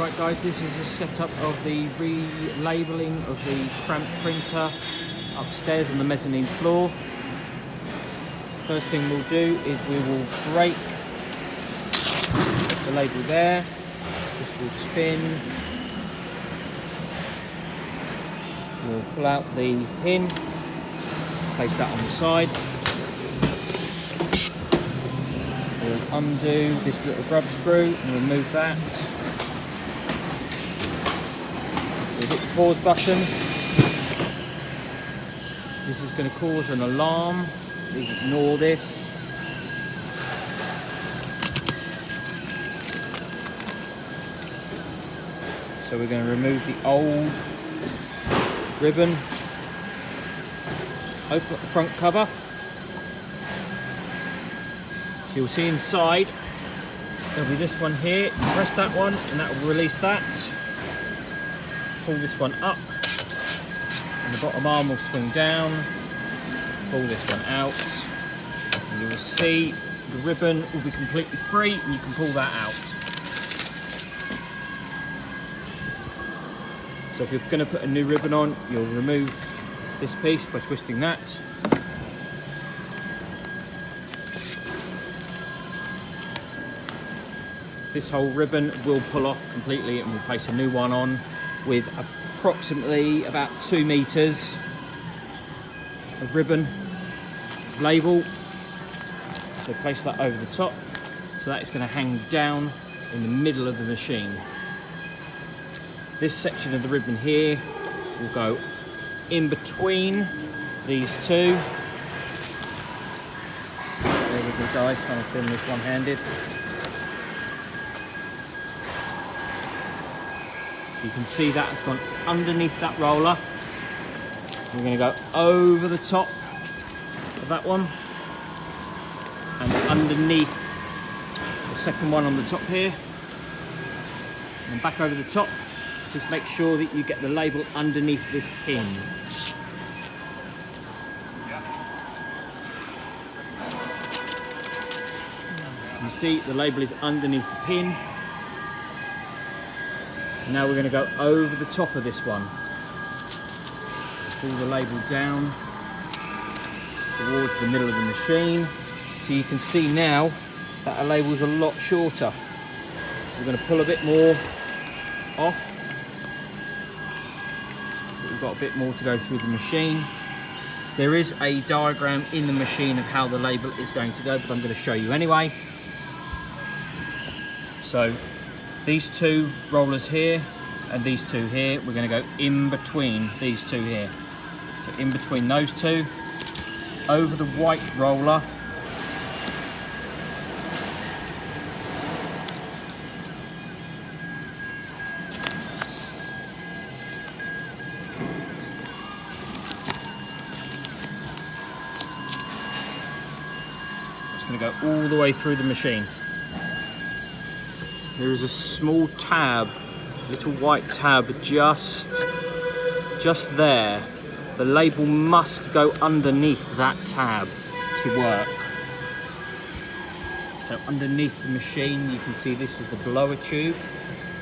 Right guys, this is a setup of the relabelling of the cramp printer upstairs on the mezzanine floor. First thing we'll do is we will break the label there. This will spin. We'll pull out the pin, place that on the side. We'll undo this little grub screw and remove that. We'll hit the pause button. This is going to cause an alarm. Please ignore this. So we're going to remove the old ribbon. Open up the front cover. So you'll see inside there'll be this one here. You press that one and that will release that. Pull this one up and the bottom arm will swing down. Pull this one out and you will see the ribbon will be completely free and you can pull that out. So if you're going to put a new ribbon on, you'll remove this piece by twisting that. This whole ribbon will pull off completely and we'll place a new one on with approximately about 2 meters of ribbon label. So place that over the top. So that is going to hang down in the middle of the machine. This section of the ribbon here will go in between these two. There we go guys, trying to film this one-handed. You can see that has gone underneath that roller. We're going to go over the top of that one and underneath the second one on the top here and back over the top. Just make sure that you get the label underneath this pin. You see the label is underneath the pin. Now we're going to go over the top of this one. Pull the label down towards the middle of the machine. So you can see now that our label's a lot shorter. So we're going to pull a bit more off. So we've got a bit more to go through the machine. There is a diagram in the machine of how the label is going to go, but I'm going to show you anyway. So these two rollers here and these two here, we're going to go in between these two here. So in between those two, over the white roller, it's going to go all the way through the machine. There is a small tab, little white tab just there. The label must go underneath that tab to work. So underneath the machine you can see this is the blower tube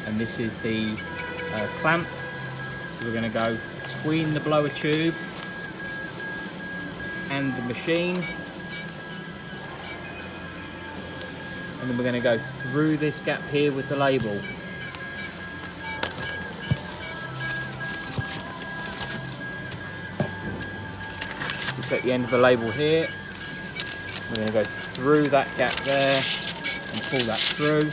and this is the clamp. So we're going to go between the blower tube and the machine. And then we're going to go through this gap here with the label. Just at the end of the label here, we're going to go through that gap there and pull that through.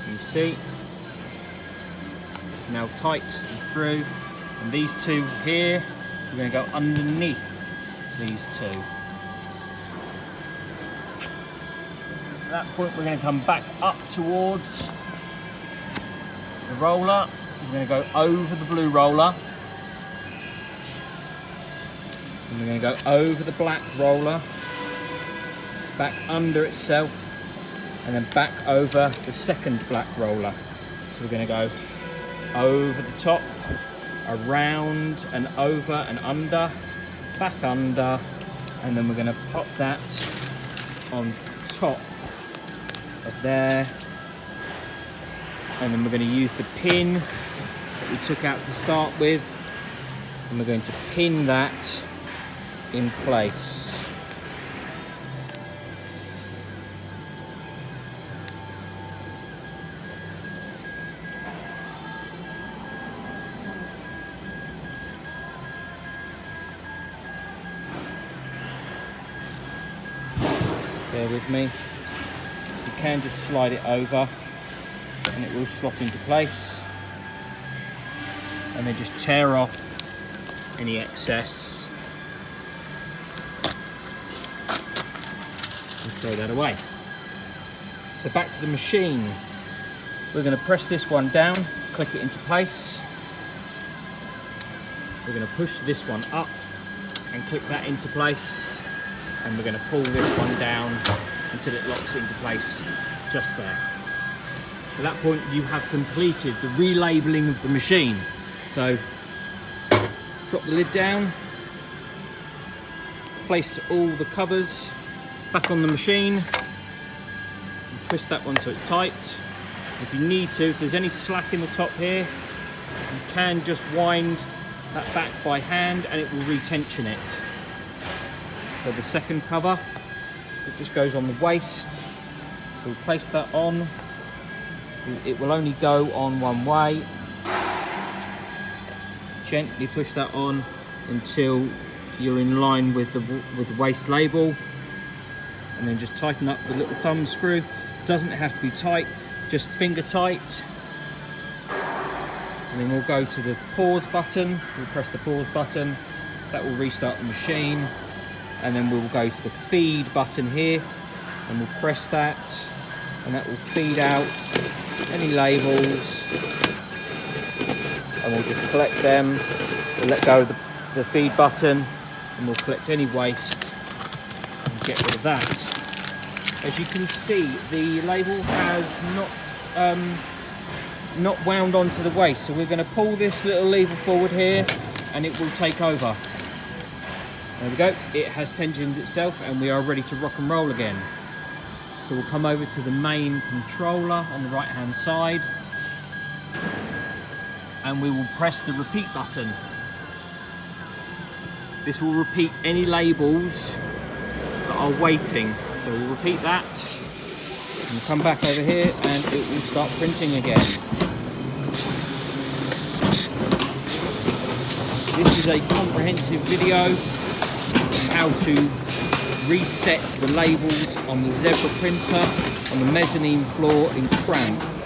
You can see it's now tight and through. And these two here, we're going to go underneath these two. At that point we're going to come back up towards the roller. We're going to go over the blue roller. And we're going to go over the black roller, back under itself, and then back over the second black roller. So we're going to go over the top, around and over and under, back under, and then we're going to pop that on top of there. And then we're going to use the pin that we took out to start with, and we're going to pin that in place. Bear with me. You can just slide it over and it will slot into place, and then just tear off any excess and throw that away. So back to the machine. We're going to press this one down, click it into place. We're going to push this one up and click that into place, and we're going to pull this one down until it locks into place just there. At that point you have completed the relabeling of the machine. So drop the lid down, place all the covers back on the machine, and twist that one so it's tight. If you need to, if there's any slack in the top here, you can just wind that back by hand and it will retension it. So the second cover, it just goes on the waist. So we'll place that on. It will only go on one way. Gently push that on until you're in line with the waist label, and then just tighten up the little thumb screw. Doesn't have to be tight, just finger tight. And then we'll go to the pause button. We'll press the pause button. That will restart the machine. And then we'll go to the feed button here, and we'll press that, and that will feed out any labels, and we'll just collect them. We'll let go of the feed button, and we'll collect any waste and get rid of that. As you can see, the label has not wound onto the waist, so we're going to pull this little lever forward here and it will take over. There we go, it has tensioned itself and we are ready to rock and roll again. So we'll come over to the main controller on the right hand side, and we will press the repeat button. This will repeat any labels that are waiting. So we'll repeat that, and we'll come back over here and it will start printing again. This is a comprehensive video on how to reset the labels on the Zebra printer on the mezzanine floor in Cramp.